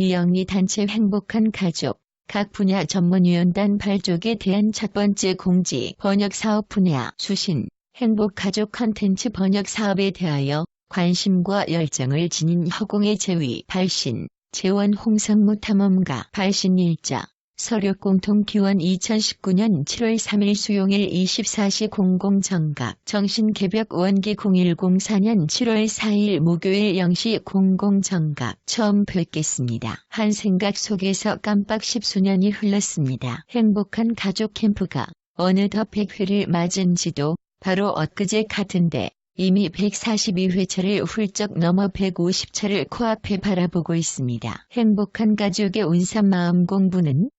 비영리 단체 행복한 가족, 각 분야 전문위원단 발족에 대한 첫 번째 공지. 번역사업 분야 수신, 행복가족 컨텐츠 번역 사업에 대하여 관심과 열정을 지닌 허공의 제위 발신, 재원 홍성무 탐험가 발신 일자, 서류 공통 기원 2019년 7월 3일 수용일 24시 00 정각 정신개벽 원기 0104년 7월 4일 목요일 0시 00 정각 처음 뵙겠습니다. 한 생각 속에서 깜빡 10수년이 흘렀습니다. 행복한 가족 캠프가 어느덧 100회를 맞은 지도 바로 엊그제 같은데 이미 142회차를 훌쩍 넘어 150차를 코앞에 바라보고 있습니다. 행복한 가족의 온산 마음 공부는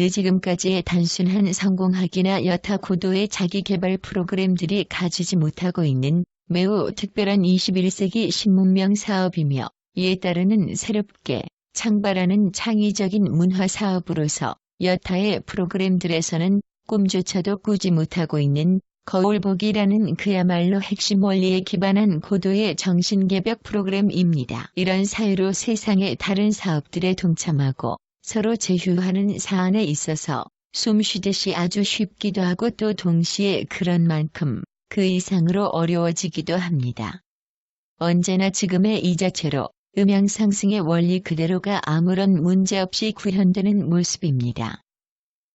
지금까지의 단순한 성공학이나 여타 고도의 자기개발 프로그램들이 가지지 못하고 있는 매우 특별한 21세기 신문명 사업이며 이에 따르는 새롭게 창발하는 창의적인 문화 사업으로서 여타의 프로그램들에서는 꿈조차도 꾸지 못하고 있는 거울보기라는 그야말로 핵심 원리에 기반한 고도의 정신개벽 프로그램입니다. 이런 사유로 세상의 다른 사업들에 동참하고 서로 제휴하는 사안에 있어서 숨쉬듯이 아주 쉽기도 하고 또 동시에 그런 만큼 그 이상으로 어려워지기도 합니다. 언제나 지금의 이 자체로 음향 상승의 원리 그대로가 아무런 문제 없이 구현되는 모습입니다.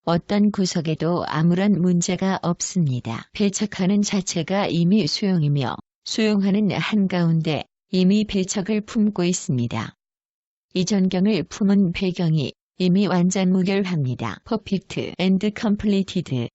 어떤 구석에도 아무런 문제가 없습니다. 배척하는 자체가 이미 수용이며 수용하는 한가운데 이미 배척을 품고 있습니다. 이 전경을 품은 배경이 이미 완전 무결합니다. 퍼펙트 앤드 컴플리티드.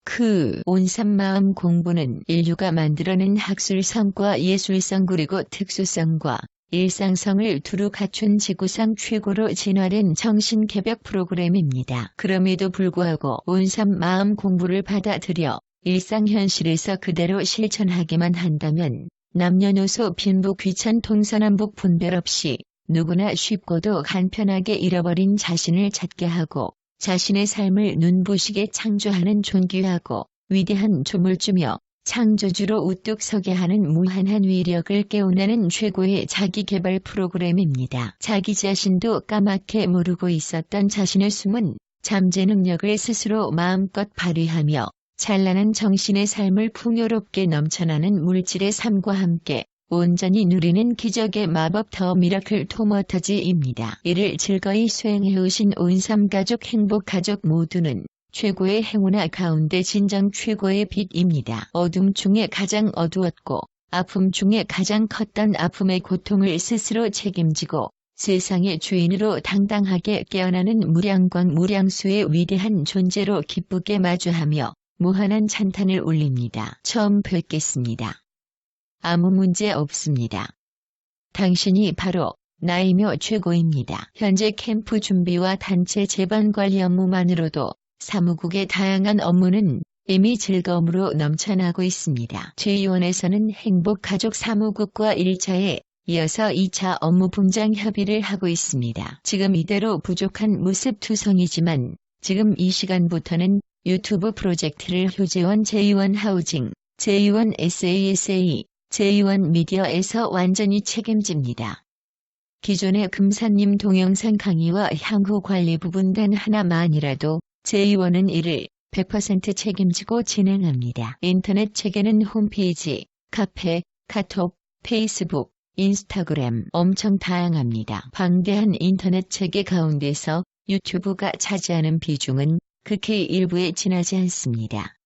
그 온산 마음 공부는 인류가 만들어낸 학술성과 예술성 그리고 특수성과 일상성을 두루 갖춘 지구상 최고로 진화된 정신개벽 프로그램입니다. 그럼에도 불구하고 온산 마음 공부를 받아들여 일상 현실에서 그대로 실천하기만 한다면 남녀노소 빈부 귀천 동서남북 분별 없이 누구나 쉽고도 간편하게 잃어버린 자신을 찾게 하고 자신의 삶을 눈부시게 창조하는 존귀하고 위대한 조물주며 창조주로 우뚝 서게 하는 무한한 위력을 깨어나는 최고의 자기개발 프로그램입니다. 자기 자신도 까맣게 모르고 있었던 자신의 숨은 잠재 능력을 스스로 마음껏 발휘하며 찬란한 정신의 삶을 풍요롭게 넘쳐나는 물질의 삶과 함께 온전히 누리는 기적의 마법 더 미라클 토머터즈입니다. 이를 즐거이 수행해오신 온삼가족 행복가족 모두는 최고의 행운아 가운데 진정 최고의 빛입니다. 어둠 중에 가장 어두웠고 아픔 중에 가장 컸던 아픔의 고통을 스스로 책임지고 세상의 주인으로 당당하게 깨어나는 무량광 무량수의 위대한 존재로 기쁘게 마주하며 무한한 찬탄을 올립니다. 처음 뵙겠습니다. 아무 문제 없습니다. 당신이 바로 나이며 최고입니다. 현재 캠프 준비와 단체 재반 관리 업무만으로도 사무국의 다양한 업무는 이미 즐거움으로 넘쳐나고 있습니다. 제2원에서는 행복가족 사무국과 1차에 이어서 2차 업무 분장 협의를 하고 있습니다. 지금 이대로 부족한 모습 투성이지만 지금 이 시간부터는 유튜브 프로젝트를 효재원 제2원 하우징, 제2원 SASA, 제2원 미디어에서 완전히 책임집니다. 기존의 금사님 동영상 강의와 향후 관리 부분 단 하나만이라도 제2원은 이를 100% 책임지고 진행합니다. 인터넷 체계는 홈페이지, 카페, 카톡, 페이스북, 인스타그램 엄청 다양합니다. 방대한 인터넷 체계 가운데서 유튜브가 차지하는 비중은 극히 일부에 지나지 않습니다.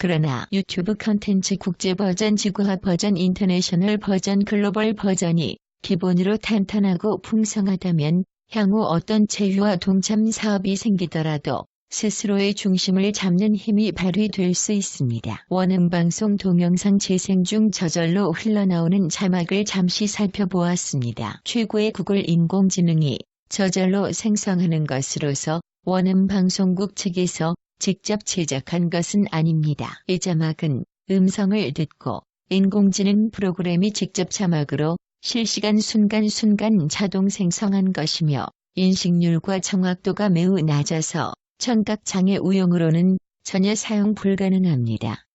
그러나 유튜브 컨텐츠 국제 버전, 지구화 버전, 인터내셔널 버전, 글로벌 버전이 기본으로 탄탄하고 풍성하다면 향후 어떤 제휴와 동참 사업이 생기더라도 스스로의 중심을 잡는 힘이 발휘될 수 있습니다. 원음방송 동영상 재생 중 저절로 흘러나오는 자막을 잠시 살펴보았습니다. 최고의 구글 인공지능이 저절로 생성하는 것으로서 원음방송국 측에서 직접 제작한 것은 아닙니다. 이 자막은 음성을 듣고 인공지능 프로그램이 직접 자막으로 실시간 순간순간 자동 생성한 것이며 인식률과 정확도가 매우 낮아서 청각장애 우용으로는 전혀 사용 불가능합니다.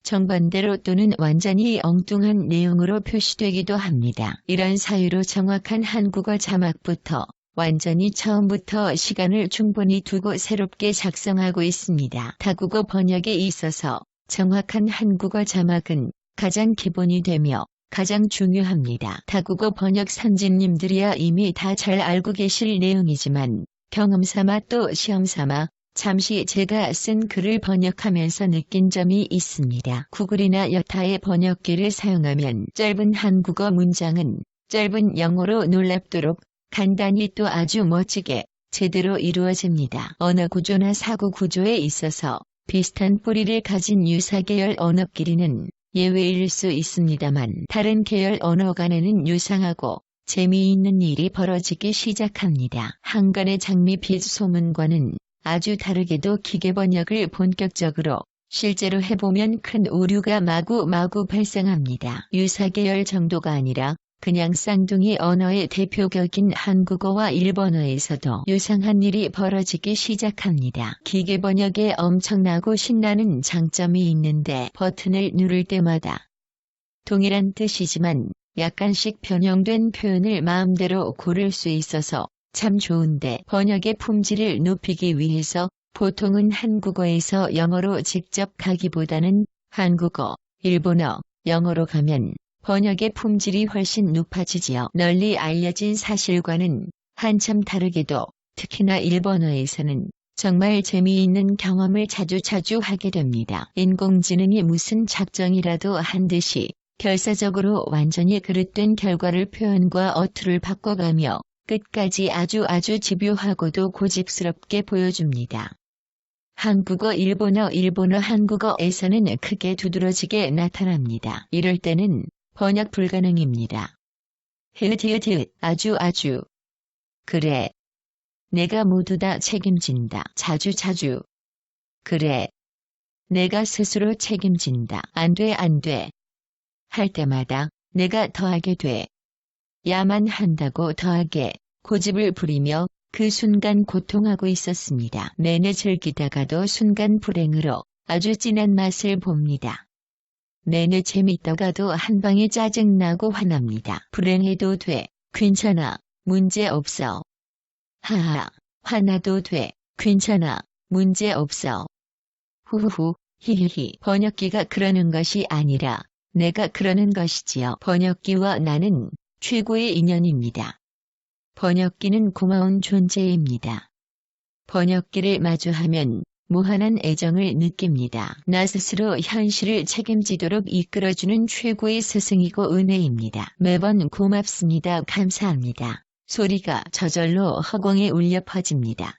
정반대로 또는 완전히 엉뚱한 내용으로 표시되기도 합니다. 이런 사유로 정확한 한국어 자막부터 완전히 처음부터 시간을 충분히 두고 새롭게 작성하고 있습니다. 다국어 번역에 있어서 정확한 한국어 자막은 가장 기본이 되며 가장 중요합니다. 다국어 번역 선진님들이야 이미 다 잘 알고 계실 내용이지만 경험삼아 또 시험삼아 잠시 제가 쓴 글을 번역하면서 느낀 점이 있습니다. 구글이나 여타의 번역기를 사용하면 짧은 한국어 문장은 짧은 영어로 놀랍도록 간단히 또 아주 멋지게 제대로 이루어집니다. 언어 구조나 사고 구조에 있어서 비슷한 뿌리를 가진 유사계열 언어끼리는 예외일 수 있습니다만 다른 계열 언어 간에는 유상하고 재미있는 일이 벌어지기 시작합니다. 한간의 장미빛 소문과는 아주 다르게도 기계번역을 본격적으로 실제로 해보면 큰 오류가 마구마구 발생합니다. 유사계열 정도가 아니라 그냥 쌍둥이 언어의 대표격인 한국어와 일본어에서도 유사한 일이 벌어지기 시작합니다. 기계번역에 엄청나고 신나는 장점이 있는데 버튼을 누를 때마다 동일한 뜻이지만 약간씩 변형된 표현을 마음대로 고를 수 있어서 참 좋은데 번역의 품질을 높이기 위해서 보통은 한국어에서 영어로 직접 가기보다는 한국어, 일본어, 영어로 가면 번역의 품질이 훨씬 높아지지요. 널리 알려진 사실과는 한참 다르게도 특히나 일본어에서는 정말 재미있는 경험을 자주 하게 됩니다. 인공지능이 무슨 작정이라도 한 듯이 결사적으로 완전히 그릇된 결과를 표현과 어투를 바꿔가며 끝까지 아주 집요하고도 고집스럽게 보여줍니다. 한국어, 일본어, 한국어에서는 크게 두드러지게 나타납니다. 이럴 때는 번역 불가능입니다. 아주. 그래. 내가 모두 다 책임진다. 자주. 그래. 내가 스스로 책임진다. 안 돼. 할 때마다 내가 더하게 돼. 야만 한다고 더하게 고집을 부리며 그 순간 고통하고 있었습니다. 내내 즐기다가도 순간 불행으로 아주 진한 맛을 봅니다. 내내 재밌다가도 한방에 짜증나고 화납니다. 불행해도 돼. 괜찮아. 문제 없어. 하하. 화나도 돼. 괜찮아. 문제 없어. 후후후. 히히히. 번역기가 그러는 것이 아니라 내가 그러는 것이지요. 번역기와 나는 최고의 인연입니다. 번역기는 고마운 존재입니다. 번역기를 마주하면 무한한 애정을 느낍니다. 나 스스로 현실을 책임지도록 이끌어주는 최고의 스승이고 은혜입니다. 매번 고맙습니다. 감사합니다. 소리가 저절로 허공에 울려 퍼집니다.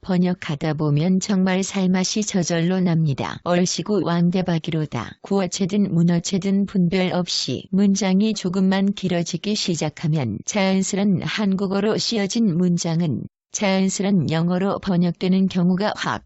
번역하다 보면 정말 살맛이 저절로 납니다. 얼씨구 왕대박이로다. 구어체든 문어체든 분별 없이 문장이 조금만 길어지기 시작하면 자연스런 한국어로 씌어진 문장은 자연스런 영어로 번역되는 경우가 확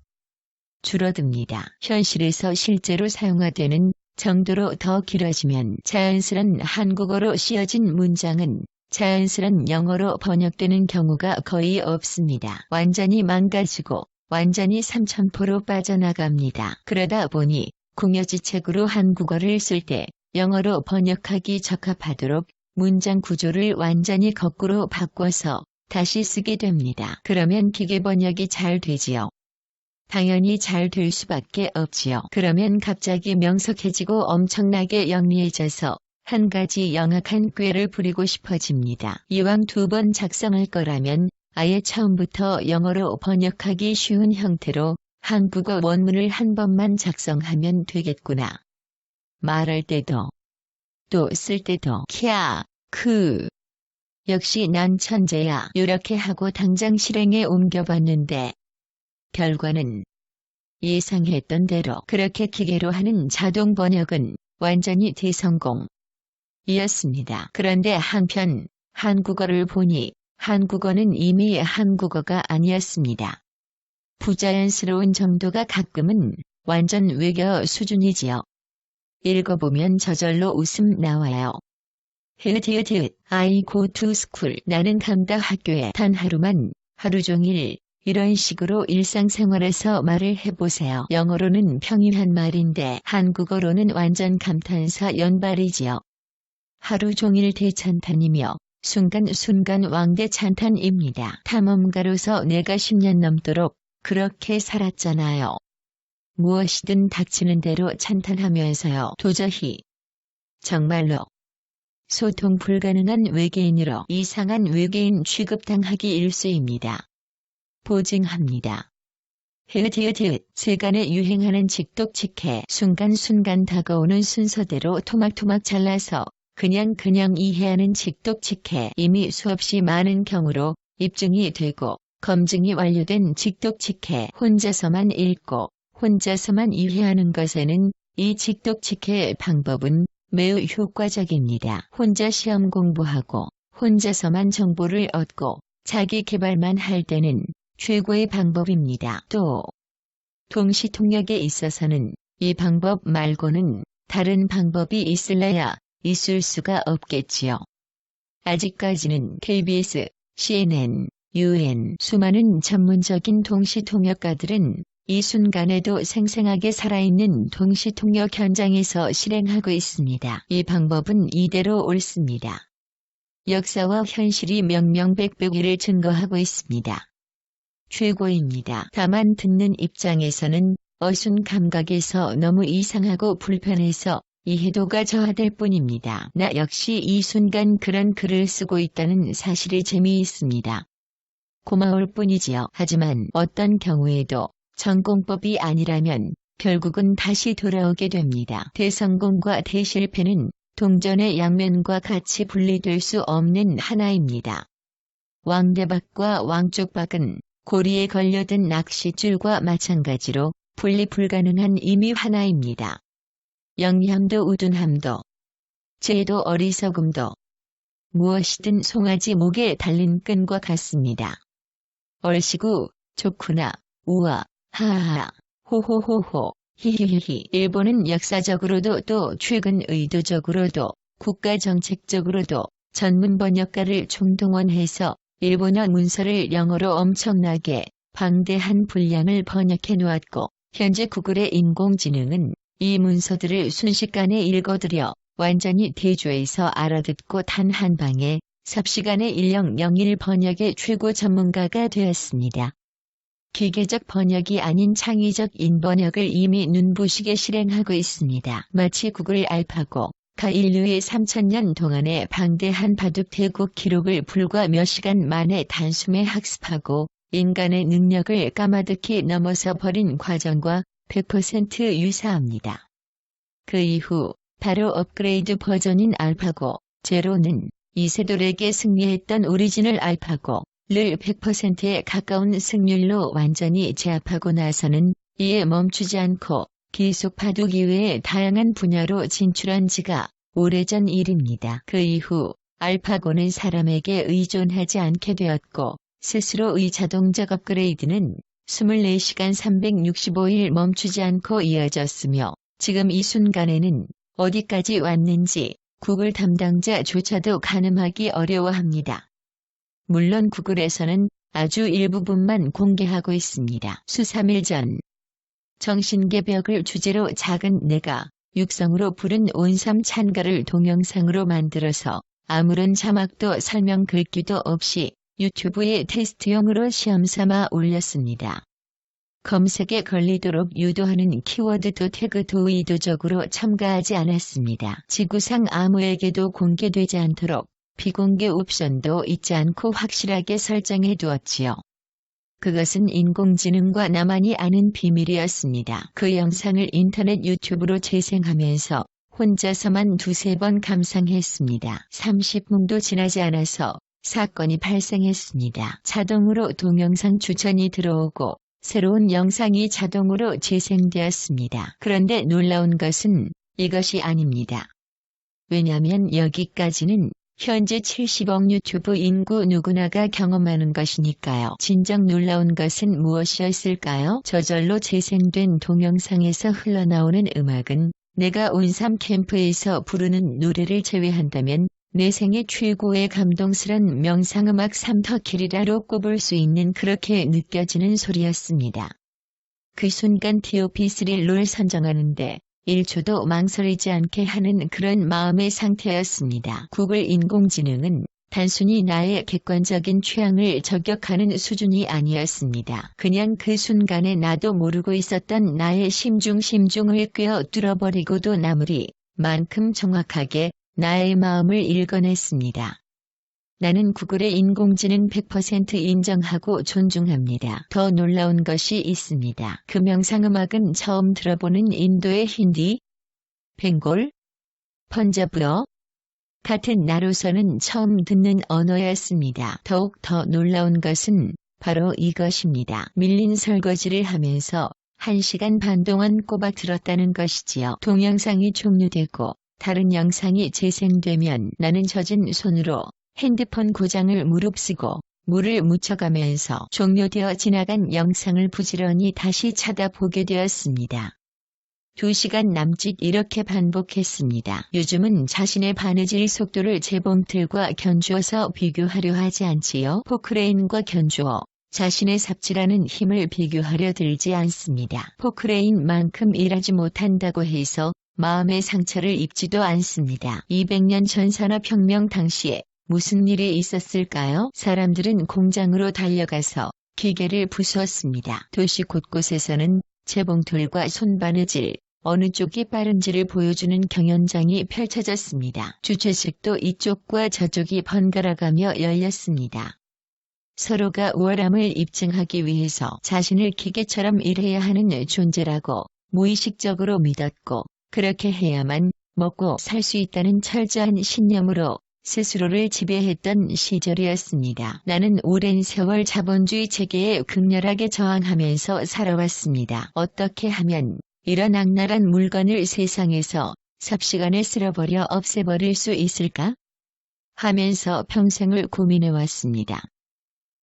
줄어듭니다. 현실에서 실제로 사용화되는 정도로 더 길어지면 자연스런 한국어로 씌어진 문장은 자연스런 영어로 번역되는 경우가 거의 없습니다. 완전히 망가지고 완전히 삼천포로 빠져나갑니다. 그러다 보니 궁여지책으로 한국어를 쓸 때 영어로 번역하기 적합하도록 문장 구조를 완전히 거꾸로 바꿔서 다시 쓰게 됩니다. 그러면 기계 번역이 잘 되지요. 당연히 잘 될 수밖에 없지요. 그러면 갑자기 명석해지고 엄청나게 영리해져서 한 가지 영악한 꾀를 부리고 싶어집니다. 이왕 2번 작성할 거라면 아예 처음부터 영어로 번역하기 쉬운 형태로 한국어 원문을 한 번만 작성하면 되겠구나. 말할 때도 또 쓸 때도 역시 난 천재야. 이렇게 하고 당장 실행에 옮겨봤는데 결과는 예상했던 대로 그렇게 기계로 하는 자동 번역은 완전히 대성공. 이었습니다. 그런데 한편 한국어를 보니 한국어는 이미 한국어가 아니었습니다. 부자연스러운 정도가 가끔은 완전 외교 수준이지요. 읽어보면 저절로 웃음 나와요. I go to school. 나는 간다 학교에. 단 하루만, 하루 종일 이런 식으로 일상생활에서 말을 해보세요. 영어로는 평이한 말인데 한국어로는 완전 감탄사 연발이지요. 하루 종일 대찬탄이며 순간순간 왕대찬탄입니다. 탐험가로서 내가 10년 넘도록 그렇게 살았잖아요. 무엇이든 닥치는 대로 찬탄하면서요. 도저히 정말로 소통 불가능한 외계인으로 이상한 외계인 취급당하기 일쑤입니다. 보증합니다. 흐릿흐릿 세간에 유행하는 직독직해 순간순간 다가오는 순서대로 토막토막 잘라서 그냥 이해하는 직독직해 이미 수없이 많은 경우로 입증이 되고 검증이 완료된 직독직해 혼자서만 읽고 혼자서만 이해하는 것에는 이 직독직해의 방법은 매우 효과적입니다. 혼자 시험 공부하고 혼자서만 정보를 얻고 자기 개발만 할 때는 최고의 방법입니다. 또 동시통역에 있어서는 이 방법 말고는 다른 방법이 있을래야 있을 수가 없겠지요. 아직까지는 KBS, CNN, UN 수많은 전문적인 동시통역가들은 이 순간에도 생생하게 살아있는 동시통역 현장에서 실행하고 있습니다. 이 방법은 이대로 옳습니다. 역사와 현실이 명명백백이를 증거하고 있습니다. 최고입니다. 다만 듣는 입장에서는 어순 감각에서 너무 이상하고 불편해서 이해도가 저하될 뿐입니다. 나 역시 이 순간 그런 글을 쓰고 있다는 사실이 재미있습니다. 고마울 뿐이지요. 하지만 어떤 경우에도 전공법이 아니라면 결국은 다시 돌아오게 됩니다. 대성공과 대실패는 동전의 양면과 같이 분리될 수 없는 하나입니다. 왕대박과 왕쪽박은 고리에 걸려든 낚싯줄과 마찬가지로 분리 불가능한 임의 하나입니다. 영리함도 우둔함도 죄도 어리석음도 무엇이든 송아지 목에 달린 끈과 같습니다. 얼씨구, 좋구나, 우와, 하하하, 호호호호, 히히히히. 일본은 역사적으로도 또 최근 의도적으로도 국가정책적으로도 전문 번역가를 총동원해서 일본어 문서를 영어로 엄청나게 방대한 분량을 번역해 놓았고 현재 구글의 인공지능은 이 문서들을 순식간에 읽어들여 완전히 대조해서 알아듣고 단 한 방에 삽시간에 인력 영일 번역의 최고 전문가가 되었습니다. 기계적 번역이 아닌 창의적 인번역을 이미 눈부시게 실행하고 있습니다. 마치 구글 알파고 가 인류의 3000년 동안의 방대한 바둑 대국 기록을 불과 몇 시간 만에 단숨에 학습하고 인간의 능력을 까마득히 넘어서 버린 과정과 100% 유사합니다. 그 이후 바로 업그레이드 버전인 알파고 제로는 이세돌에게 승리했던 오리지널 알파고를 100%에 가까운 승률로 완전히 제압하고 나서는 이에 멈추지 않고 계속 바둑 이외의 다양한 분야로 진출한 지가 오래전 일입니다. 그 이후 알파고는 사람에게 의존하지 않게 되었고 스스로의 자동적 업그레이드는 24시간 365일 멈추지 않고 이어졌으며 지금 이 순간에는 어디까지 왔는지 구글 담당자조차도 가늠하기 어려워합니다. 물론 구글에서는 아주 일부분만 공개하고 있습니다. 수 3일 전 정신개벽을 주제로 작은 내가 육성으로 부른 온삼 찬가를 동영상으로 만들어서 아무런 자막도 설명 글귀도 없이 유튜브에 테스트용으로 시험삼아 올렸습니다. 검색에 걸리도록 유도하는 키워드도 태그도 의도적으로 첨가하지 않았습니다. 지구상 아무에게도 공개되지 않도록 비공개 옵션도 잊지 않고 확실하게 설정해 두었지요. 그것은 인공지능과 나만이 아는 비밀이었습니다. 그 영상을 인터넷 유튜브로 재생하면서 혼자서만 두세 번 감상했습니다. 30분도 지나지 않아서 사건이 발생했습니다. 자동으로 동영상 추천이 들어오고 새로운 영상이 자동으로 재생되었습니다. 그런데 놀라운 것은 이것이 아닙니다. 왜냐면 여기까지는 현재 70억 유튜브 인구 누구나가 경험하는 것이니까요. 진정 놀라운 것은 무엇이었을까요? 저절로 재생된 동영상에서 흘러나오는 음악은 내가 온삼 캠프에서 부르는 노래를 제외한다면 내 생애 최고의 감동스런 명상음악 3터키리라로 꼽을 수 있는 그렇게 느껴지는 소리였습니다. 그 순간 TOP3를 선정하는데 1초도 망설이지 않게 하는 그런 마음의 상태였습니다. 구글 인공지능은 단순히 나의 객관적인 취향을 저격하는 수준이 아니었습니다. 그냥 그 순간에 나도 모르고 있었던 나의 심중을 꿰어 뚫어버리고도 남으리 만큼 정확하게 나의 마음을 읽어냈습니다. 나는 구글의 인공지능 100% 인정하고 존중합니다. 더 놀라운 것이 있습니다. 그 명상음악은 처음 들어보는 인도의 힌디, 벵골, 펀자브어 같은 나로서는 처음 듣는 언어였습니다. 더욱 더 놀라운 것은 바로 이것입니다. 밀린 설거지를 하면서 1시간 반 동안 꼬박 들었다는 것이지요. 동영상이 종료되고 다른 영상이 재생되면 나는 젖은 손으로 핸드폰 고장을 무릅쓰고 물을 묻혀가면서 종료되어 지나간 영상을 부지런히 다시 찾아보게 되었습니다. 2시간 남짓 이렇게 반복했습니다. 요즘은 자신의 바느질 속도를 재봉틀과 견주어서 비교하려 하지 않지요. 포크레인과 견주어, 자신의 삽질하는 힘을 비교하려 들지 않습니다. 포크레인만큼 일하지 못한다고 해서 마음의 상처를 입지도 않습니다. 200년 전 산업혁명 당시에 무슨 일이 있었을까요? 사람들은 공장으로 달려가서 기계를 부수었습니다. 도시 곳곳에서는 재봉틀과 손바느질, 어느 쪽이 빠른지를 보여주는 경연장이 펼쳐졌습니다. 주최식도 이쪽과 저쪽이 번갈아가며 열렸습니다. 서로가 우월함을 입증하기 위해서 자신을 기계처럼 일해야 하는 존재라고 무의식적으로 믿었고 그렇게 해야만 먹고 살 수 있다는 철저한 신념으로 스스로를 지배했던 시절이었습니다. 나는 오랜 세월 자본주의 체계에 극렬하게 저항하면서 살아왔습니다. 어떻게 하면 이런 악랄한 물건을 세상에서 삽시간에 쓸어버려 없애버릴 수 있을까? 하면서 평생을 고민해왔습니다.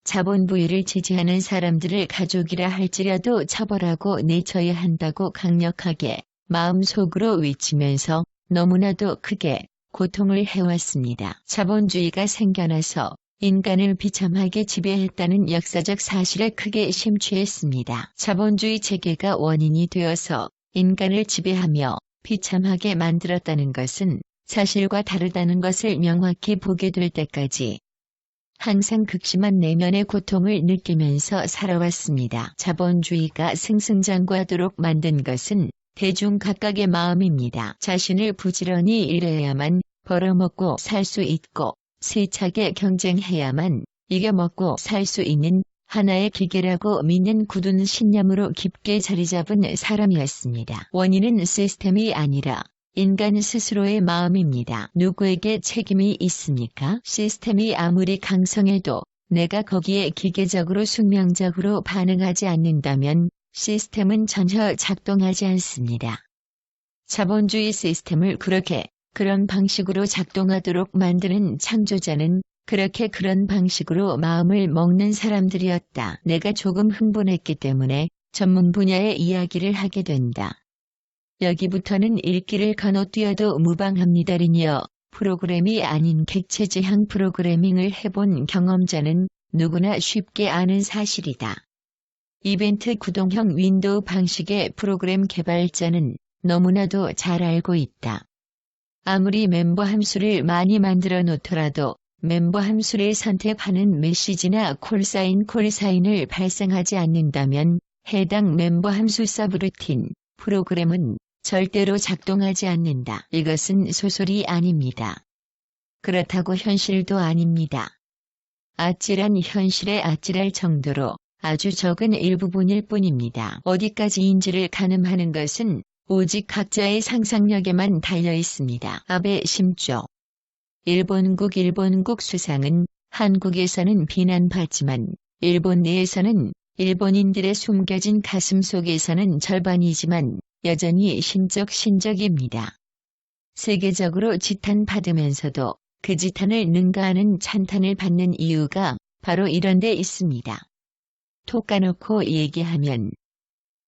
자본주의를 지지하는 사람들을 가족이라 할지라도 처벌하고 내쳐야 한다고 강력하게 마음속으로 외치면서 너무나도 크게 고통을 해왔습니다. 자본주의가 생겨나서 인간을 비참하게 지배했다는 역사적 사실에 크게 심취했습니다. 자본주의 체계가 원인이 되어서 인간을 지배하며 비참하게 만들었다는 것은 사실과 다르다는 것을 명확히 보게 될 때까지 항상 극심한 내면의 고통을 느끼면서 살아왔습니다. 자본주의가 승승장구하도록 만든 것은 대중 각각의 마음입니다. 자신을 부지런히 일해야만 벌어먹고 살 수 있고 세차게 경쟁해야만 이겨먹고 살 수 있는 하나의 기계라고 믿는 굳은 신념으로 깊게 자리잡은 사람이었습니다. 원인은 시스템이 아니라 인간 스스로의 마음입니다. 누구에게 책임이 있습니까? 시스템이 아무리 강성해도 내가 거기에 기계적으로 숙명적으로 반응하지 않는다면 시스템은 전혀 작동하지 않습니다. 자본주의 시스템을 그런 방식으로 작동하도록 만드는 창조자는 그런 방식으로 마음을 먹는 사람들이었다. 내가 조금 흥분했기 때문에 전문 분야의 이야기를 하게 된다. 여기부터는 읽기를 건너뛰어도 무방합니다. 리니어 프로그램이 아닌 객체지향 프로그래밍을 해본 경험자는 누구나 쉽게 아는 사실이다. 이벤트 구동형 윈도우 방식의 프로그램 개발자는 너무나도 잘 알고 있다. 아무리 멤버 함수를 많이 만들어 놓더라도 멤버 함수를 선택하는 메시지나 콜사인을 발생하지 않는다면 해당 멤버 함수 서브루틴 프로그램은 절대로 작동하지 않는다. 이것은 소설이 아닙니다. 그렇다고 현실도 아닙니다. 아찔한 현실에 아찔할 정도로 아주 적은 일부분일 뿐입니다. 어디까지인지를 가늠하는 것은 오직 각자의 상상력에만 달려 있습니다. 아베 심조 일본국 수상은 한국에서는 비난받지만 일본 내에서는 일본인들의 숨겨진 가슴 속에서는 절반이지만 여전히 신적입니다. 세계적으로 지탄받으면서도 그 지탄을 능가하는 찬탄을 받는 이유가 바로 이런 데 있습니다. 톡 까놓고 얘기하면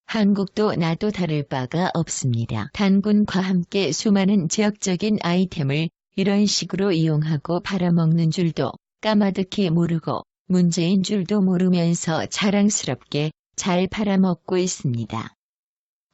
한국도 나도 다를 바가 없습니다. 단군과 함께 수많은 지역적인 아이템을 이런 식으로 이용하고 팔아먹는 줄도 까마득히 모르고 문제인 줄도 모르면서 자랑스럽게 잘 팔아먹고 있습니다.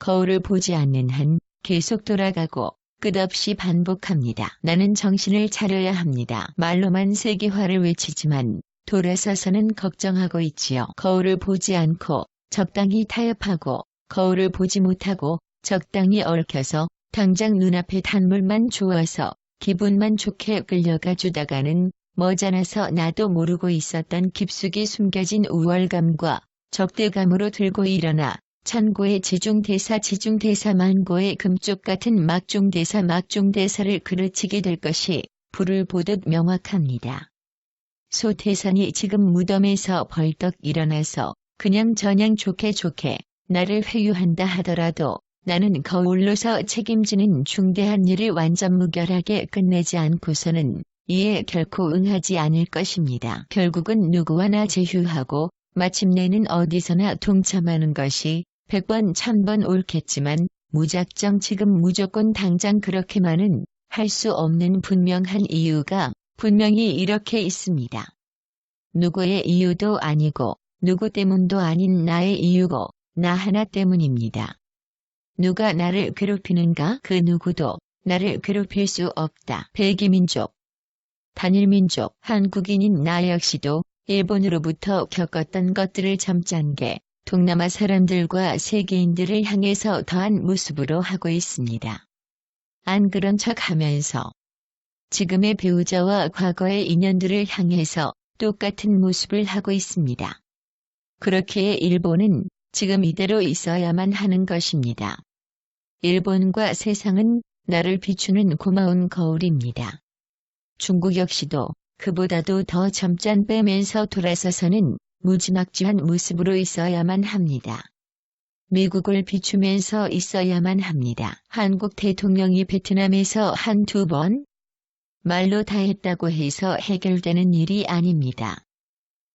거울을 보지 않는 한 계속 돌아가고 끝없이 반복합니다. 나는 정신을 차려야 합니다. 말로만 세계화를 외치지만 돌아서서는 걱정하고 있지요. 거울을 보지 않고 적당히 타협하고 거울을 보지 못하고 적당히 얽혀서 당장 눈앞에 단물만 좋아서 기분만 좋게 끌려가 주다가는 머지않아서 나도 모르고 있었던 깊숙이 숨겨진 우월감과 적대감으로 들고 일어나 천고의 지중대사 만고의 금쪽 같은 막중대사를 그르치게 될 것이 불을 보듯 명확합니다. 소태산이 지금 무덤에서 벌떡 일어나서 그냥 저냥 좋게 나를 회유한다 하더라도 나는 거울로서 책임지는 중대한 일을 완전 무결하게 끝내지 않고서는 이에 결코 응하지 않을 것입니다. 결국은 누구와 나 제휴하고 마침내는 어디서나 동참하는 것이 100번 1000번 옳겠지만 무작정 지금 무조건 당장 그렇게만은 할 수 없는 분명한 이유가 분명히 이렇게 있습니다. 누구의 이유도 아니고 누구 때문도 아닌 나의 이유고 나 하나 때문입니다. 누가 나를 괴롭히는가? 그 누구도 나를 괴롭힐 수 없다. 백이민족, 단일민족, 한국인인 나 역시도 일본으로부터 겪었던 것들을 점잖게 동남아 사람들과 세계인들을 향해서 더한 모습으로 하고 있습니다. 안 그런 척 하면서 지금의 배우자와 과거의 인연들을 향해서 똑같은 모습을 하고 있습니다. 그렇기에 일본은 지금 이대로 있어야만 하는 것입니다. 일본과 세상은 나를 비추는 고마운 거울입니다. 중국 역시도 그보다도 더 점잖 빼면서 돌아서서는 무지막지한 모습으로 있어야만 합니다. 미국을 비추면서 있어야만 합니다. 한국 대통령이 베트남에서 한두 번 말로 다 했다고 해서 해결되는 일이 아닙니다.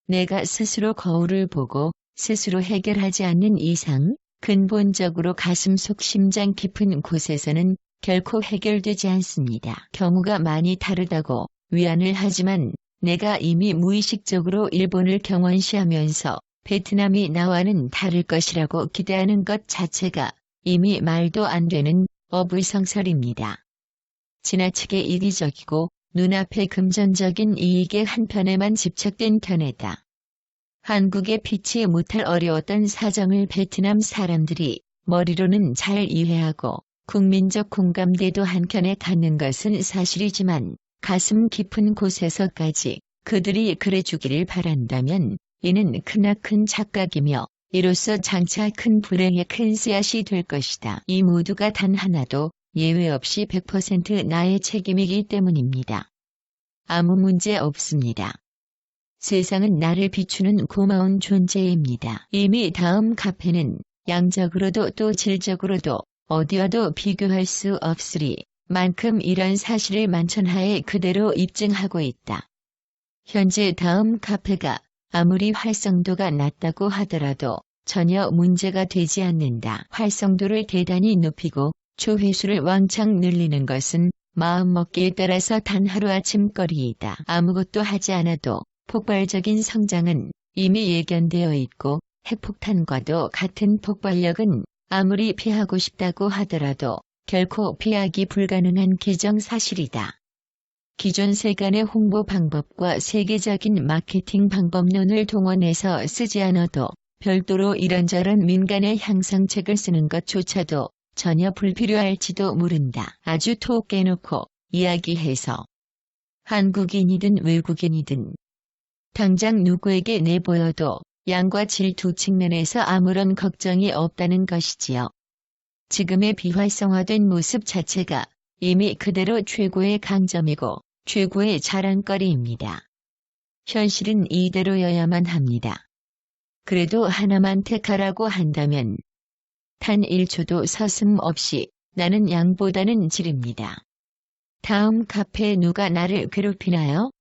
내가 스스로 거울을 보고 스스로 해결하지 않는 이상 근본적으로 가슴속 심장 깊은 곳에서는 결코 해결되지 않습니다. 경우가 많이 다르다고 위안을 하지만 내가 이미 무의식적으로 일본을 경원시하면서 베트남이 나와는 다를 것이라고 기대하는 것 자체가 이미 말도 안 되는 어불성설입니다. 지나치게 이기적이고 눈앞의 금전적인 이익의 한편에만 집착된 견해다. 한국에 피치 못할 어려웠던 사정을 베트남 사람들이 머리로는 잘 이해하고 국민적 공감대도 한켠에 갖는 것은 사실이지만 가슴 깊은 곳에서까지 그들이 그래주기를 바란다면 이는 크나큰 착각이며 이로써 장차 큰 불행의 큰 씨앗이 될 것이다. 이 모두가 단 하나도 예외 없이 100% 나의 책임이기 때문입니다. 아무 문제 없습니다. 세상은 나를 비추는 고마운 존재입니다. 이미 다음 카페는 양적으로도 또 질적으로도 어디와도 비교할 수 없으리 만큼 이런 사실을 만천하에 그대로 입증하고 있다. 현재 다음 카페가 아무리 활성도가 낮다고 하더라도 전혀 문제가 되지 않는다. 활성도를 대단히 높이고 조회수를 왕창 늘리는 것은 마음먹기에 따라서 단 하루아침거리이다. 아무것도 하지 않아도 폭발적인 성장은 이미 예견되어 있고 핵폭탄과도 같은 폭발력은 아무리 피하고 싶다고 하더라도 결코 피하기 불가능한 기정사실이다. 기존 세간의 홍보 방법과 세계적인 마케팅 방법론을 동원해서 쓰지 않아도 별도로 이런저런 민간의 향상책을 쓰는 것조차도 전혀 불필요할지도 모른다. 아주 톡 깨놓고 이야기해서 한국인이든 외국인이든 당장 누구에게 내보여도 양과 질 두 측면에서 아무런 걱정이 없다는 것이지요. 지금의 비활성화된 모습 자체가 이미 그대로 최고의 강점이고 최고의 자랑거리입니다. 현실은 이대로여야만 합니다. 그래도 하나만 택하라고 한다면 단 1초도 서슴없이 나는 양보다는 질입니다. 다음 카페에 누가 나를 괴롭히나요?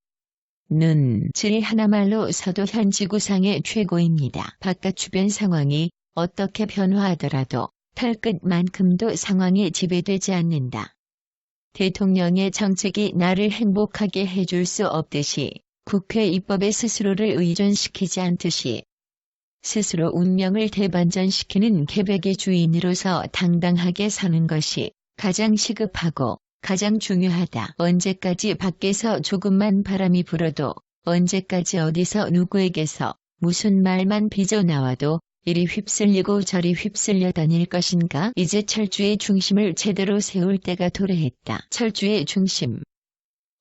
질 하나말로 서도 현 지구상의 최고입니다. 바깥 주변 상황이 어떻게 변화하더라도 털끝만큼도 상황에 지배되지 않는다. 대통령의 정책이 나를 행복하게 해줄 수 없듯이 국회 입법에 스스로를 의존시키지 않듯이 스스로 운명을 대반전시키는 계백의 주인으로서 당당하게 사는 것이 가장 시급하고 가장 중요하다. 언제까지 밖에서 조금만 바람이 불어도 언제까지 어디서 누구에게서 무슨 말만 빚어나와도 이리 휩쓸리고 저리 휩쓸려 다닐 것인가? 이제 철주의 중심을 제대로 세울 때가 도래했다. 철주의 중심.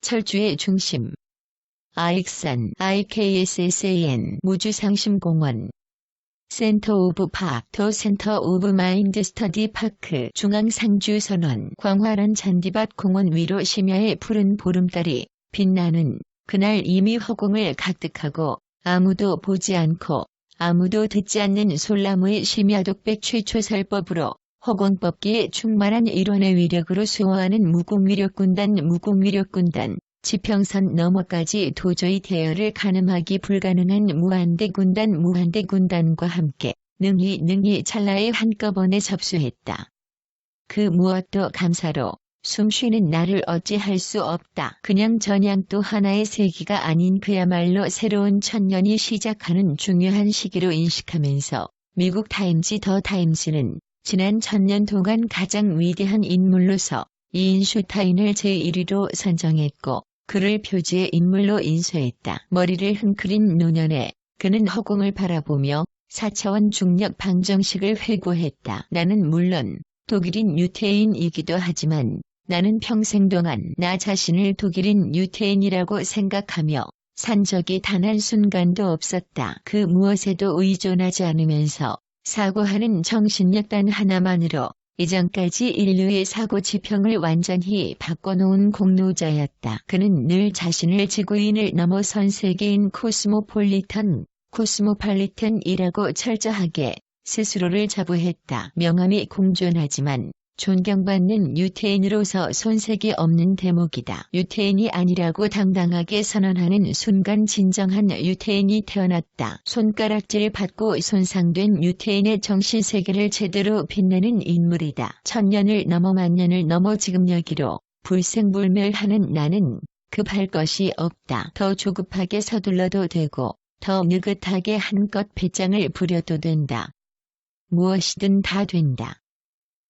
철주의 중심. 아익산 IKSSAN 무주상심공원 센터 오브 파크 더 센터 오브 마인드 스터디 파크 중앙상주선원 광활한 잔디밭 공원 위로 심야의 푸른 보름달이 빛나는 그날 이미 허공을 가득하고 아무도 보지 않고 아무도 듣지 않는 솔나무의 심야독백 최초설법으로 허공법기에 충만한 일원의 위력으로 수호하는 무궁위력군단 지평선 너머까지 도저히 대열을 가늠하기 불가능한 무한대군단과 함께 능히 찰나에 한꺼번에 접수했다. 그 무엇도 감사로 숨쉬는 나를 어찌할 수 없다. 그냥 저냥 또 하나의 세기가 아닌 그야말로 새로운 천년이 시작하는 중요한 시기로 인식하면서 미국 타임지 더 타임스는 지난 1000년 동안 가장 위대한 인물로서 이인슈타인을 제1위로 선정했고 그를 표지의 인물로 인수했다. 머리를 흥크린 노년에 그는 허공을 바라보며 4차원 중력 방정식을 회고했다. 나는 물론 독일인 유태인이기도 하지만 나는 평생 동안 나 자신을 독일인 유태인이라고 생각하며 산 적이 단 한순간도 없었다. 그 무엇에도 의존하지 않으면서 사고하는 정신력 단 하나만으로 이전까지 인류의 사고 지평을 완전히 바꿔놓은 공로자였다. 그는 늘 자신을 지구인을 넘어선 세계인 코스모폴리턴이라고 철저하게 스스로를 자부했다. 명함이 공존하지만 존경받는 유태인으로서 손색이 없는 대목이다. 유태인이 아니라고 당당하게 선언하는 순간 진정한 유태인이 태어났다. 손가락질 받고 손상된 유태인의 정신세계를 제대로 빛내는 인물이다. 1000년을 넘어 만년을 넘어 지금 여기로 불생불멸하는 나는 급할 것이 없다. 더 조급하게 서둘러도 되고 더 느긋하게 한껏 배짱을 부려도 된다. 무엇이든 다 된다.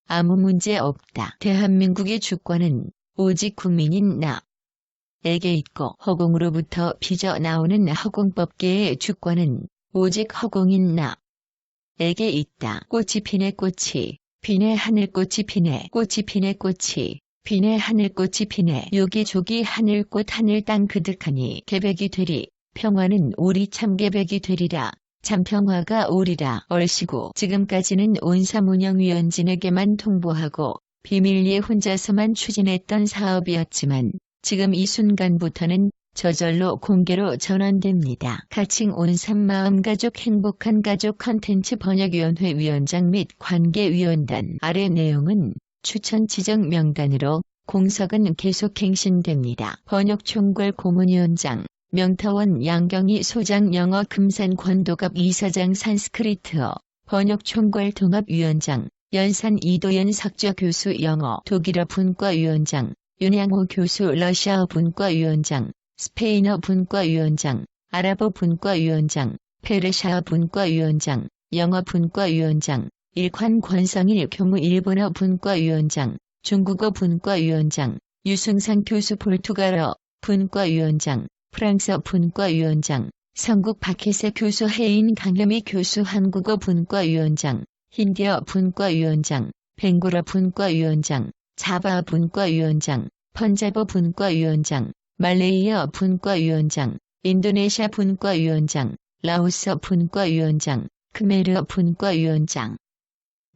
아무 문제 없다. 대한민국의 주권은 오직 국민인 나에게 있고 허공으로부터 빚어나오는 허공법계의 주권은 오직 허공인 나에게 있다. 꽃이 피네 꽃이 피네 하늘꽃이 피네 꽃이 피네 꽃이 피네 하늘꽃이 피네 요기조기 하늘꽃 하늘땅 그득하니 계백이 되리 평화는 오리 참계백이 되리라. 참평화가 오리라. 얼씨구 지금까지는 온사문영위원진에게만 통보하고 비밀리에 혼자서만 추진했던 사업이었지만 지금 이 순간부터는 저절로 공개로 전환됩니다. 가칭 온삼마음가족 행복한 가족 컨텐츠 번역위원회 위원장 및 관계위원단 아래 내용은 추천 지정 명단으로 공석은 계속 갱신됩니다. 번역총괄 고문위원장 명타원 양경희 소장 영어 금산 권도갑 이사장 산스크리트어 번역총괄 통합위원장 연산 이도연 석좌 교수 영어 독일어 분과위원장 윤양호 교수 러시아어 분과위원장 스페인어 분과위원장 아랍어 분과위원장 페르시아어 분과위원장 영어 분과위원장 일관 권성일 교무 일본어 분과위원장 중국어 분과위원장 유승상 교수 포르투갈어 분과위원장 프랑스어 분과위원장, 성국 박혜세 교수 해인 강현미 교수 한국어 분과위원장, 힌디어 분과위원장, 벵골어 분과위원장, 자바 분과위원장, 펀자버 분과위원장, 말레이어 분과위원장, 인도네시아 분과위원장, 라오스어 분과위원장, 크메르어 분과위원장,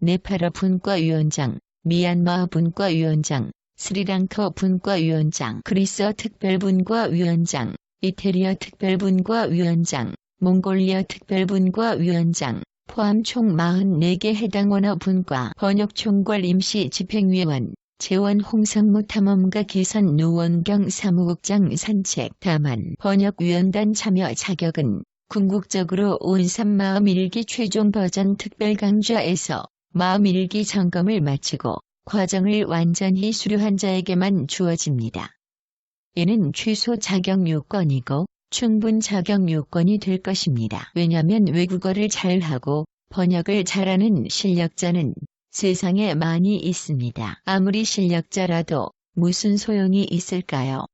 네팔어 분과위원장, 미얀마 분과위원장, 스리랑카 분과위원장, 그리스어 특별분과위원장, 이태리어 특별분과위원장, 몽골리아 특별분과위원장, 포함 총 44개 해당 원어 분과 번역총괄 임시 집행위원, 재원 홍성무 탐험가 개선 노원경 사무국장 산책. 다만 번역위원단 참여 자격은 궁극적으로 온삼마음일기 최종 버전 특별강좌에서 마음일기 점검을 마치고 과정을 완전히 수료한 자에게만 주어집니다. 이는 최소 자격 요건이고 충분 자격 요건이 될 것입니다. 왜냐하면 외국어를 잘하고 번역을 잘하는 실력자는 세상에 많이 있습니다. 아무리 실력자라도 무슨 소용이 있을까요?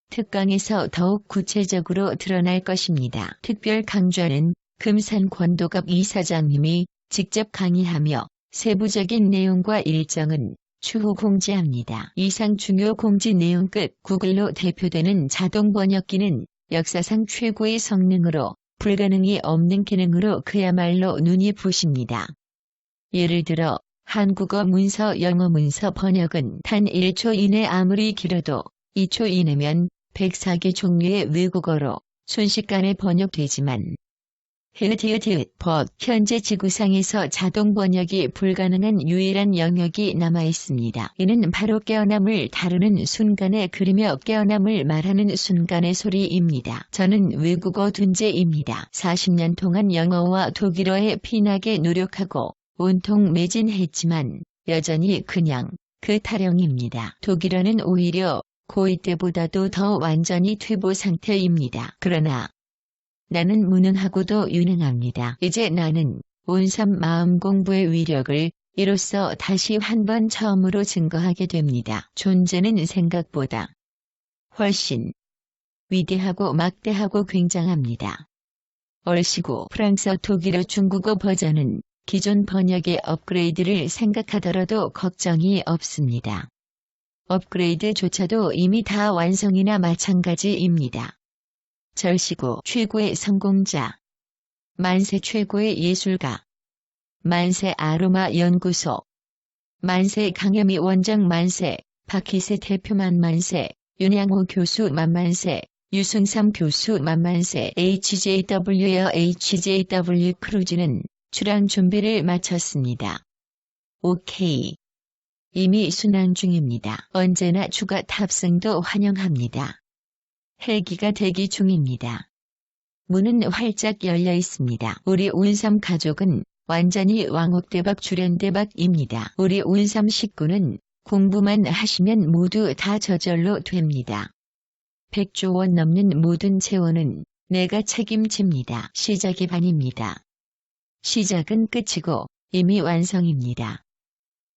특강에서 더욱 구체적으로 드러날 것입니다. 특별 강좌는 금산 권도갑 이사장님이 직접 강의하며 세부적인 내용과 일정은 추후 공지합니다. 이상 중요 공지 내용 끝. 구글로 대표되는 자동 번역기는 역사상 최고의 성능으로 불가능이 없는 기능으로 그야말로 눈이 부십니다. 예를 들어 한국어 문서, 영어 문서 번역은 단 1초 이내, 아무리 길어도 2초 이내면 104개 종류의 외국어로 순식간에 번역되지만 현재 지구상에서 자동 번역이 불가능한 유일한 영역이 남아 있습니다. 이는 바로 깨어남을 다루는 순간의 그리며 깨어남을 말하는 순간의 소리입니다. 저는 외국어 둔재입니다. 40년 동안 영어와 독일어에 피나게 노력하고 온통 매진했지만 여전히 그냥 그 타령입니다. 독일어는 오히려 고2 때보다도 더 완전히 퇴보 상태입니다. 그러나 나는 무능하고도 유능합니다. 이제 나는 온3 마음 공부의 위력을 이로써 다시 한 번 처음으로 증거하게 됩니다. 존재는 생각보다 훨씬 위대하고 막대하고 굉장합니다. 얼씨구 프랑스어, 독일어, 중국어 버전은 기존 번역의 업그레이드를 생각하더라도 걱정이 없습니다. 업그레이드조차도 이미 다 완성이나 마찬가지입니다. 절시구 최고의 성공자, 만세 최고의 예술가, 만세 아로마 연구소, 만세 강혜미 원장 만세, 박희세 대표만 만세, 윤양호 교수 만만세, 유승삼 교수 만만세. HJW에어 HJW 크루즈는 출항 준비를 마쳤습니다. 오케이. 이미 순항 중입니다. 언제나 추가 탑승도 환영합니다. 헬기가 대기 중입니다. 문은 활짝 열려 있습니다. 우리 온3 가족은 완전히 왕옥대박 주련대박입니다. 우리 온3 식구는 공부만 하시면 모두 다 저절로 됩니다. 100조 원 넘는 모든 재원은 내가 책임집니다. 시작이 반입니다. 시작은 끝이고 이미 완성입니다.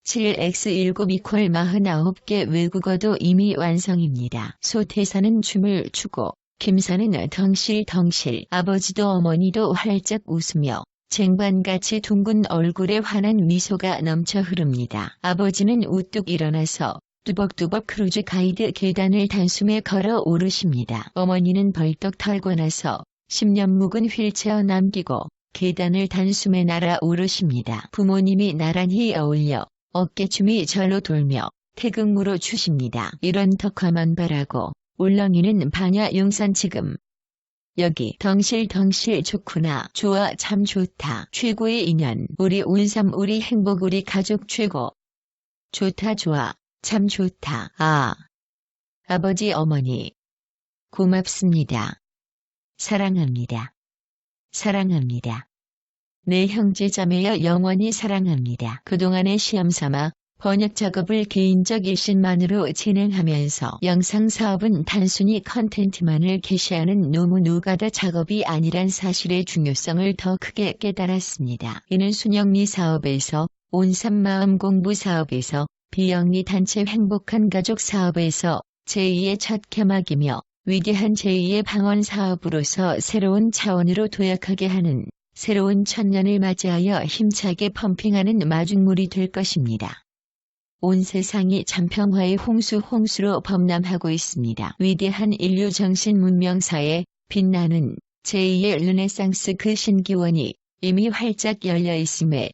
7x19 이퀄 49개 외국어도 이미 완성입니다. 소태사는 춤을 추고 김사는 덩실덩실, 아버지도 어머니도 활짝 웃으며 쟁반같이 둥근 얼굴에 환한 미소가 넘쳐 흐릅니다. 아버지는 우뚝 일어나서 뚜벅뚜벅 크루즈 가이드 계단을 단숨에 걸어 오르십니다. 어머니는 벌떡 털고 나서 10년 묵은 휠체어 남기고 계단을 단숨에 날아 오르십니다. 부모님이 나란히 어울려 어깨춤이 절로 돌며 태극무로 추십니다. 이런 덕화만 바라고 울렁이는 반야 용산 지금. 여기 덩실덩실 좋구나. 좋아, 참 좋다. 최고의 인연. 우리 온3 우리 행복 우리 가족 최고. 좋다 좋아. 참 좋다. 아. 아버지 어머니. 고맙습니다. 사랑합니다. 사랑합니다. 내 형제자매여 영원히 사랑합니다. 그동안의 시험삼아 번역 작업을 개인적 일신만으로 진행하면서 영상 사업은 단순히 컨텐츠만을 게시하는 노무 노가다 작업이 아니란 사실의 중요성을 더 크게 깨달았습니다. 이는 순영리 사업에서 온3 마음 공부 사업에서 비영리 단체 행복한 가족 사업에서 제2의 첫 개막이며 위대한 제2의 방언 사업으로서 새로운 차원으로 도약하게 하는 새로운 천년을 맞이하여 힘차게 펌핑하는 마중물이 될 것입니다. 온 세상이 참평화의 홍수로 범람하고 있습니다. 위대한 인류 정신 문명사에 빛나는 제2의 르네상스 그 신기원이 이미 활짝 열려 있음에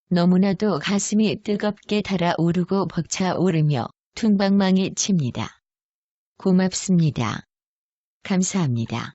너무나도 가슴이 뜨겁게 달아오르고 벅차오르며 퉁방망이 칩니다. 고맙습니다. 감사합니다.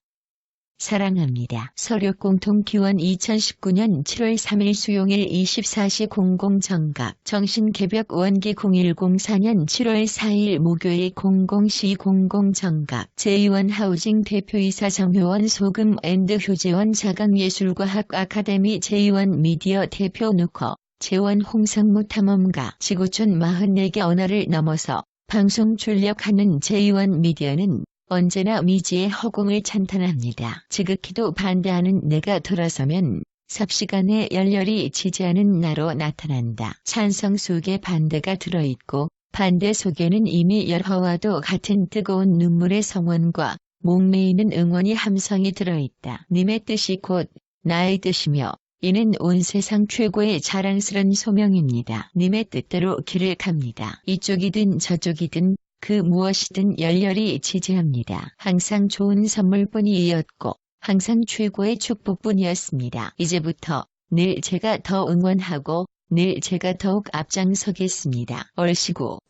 사랑합니다. 서류 공통기원 2019년 7월 3일 수용일 24시 00 정각 정신개벽 원기 0104년 7월 4일 목요일 00시 00 정각 제2원 하우징 대표이사 정효원 소금 앤드 효재원 자강예술과학 아카데미 제2원 미디어 대표 누커 재원 홍상무 탐험가 지구촌 44개 언어를 넘어서 방송 출력하는 제2원 미디어는 언제나 미지의 허공을 찬탄합니다. 지극히도 반대하는 내가 돌아서면 삽시간에 열렬히 지지하는 나로 나타난다. 찬성 속에 반대가 들어있고 반대 속에는 이미 열화와도 같은 뜨거운 눈물의 성원과 목매이는 응원이 함성이 들어있다. 님의 뜻이 곧 나의 뜻이며 이는 온 세상 최고의 자랑스런 소명입니다. 님의 뜻대로 길을 갑니다. 이쪽이든 저쪽이든 그 무엇이든 열렬히 지지합니다. 항상 좋은 선물뿐이었고 항상 최고의 축복뿐이었습니다. 이제부터 늘 제가 더 응원하고 늘 제가 더욱 앞장서겠습니다. 얼씨구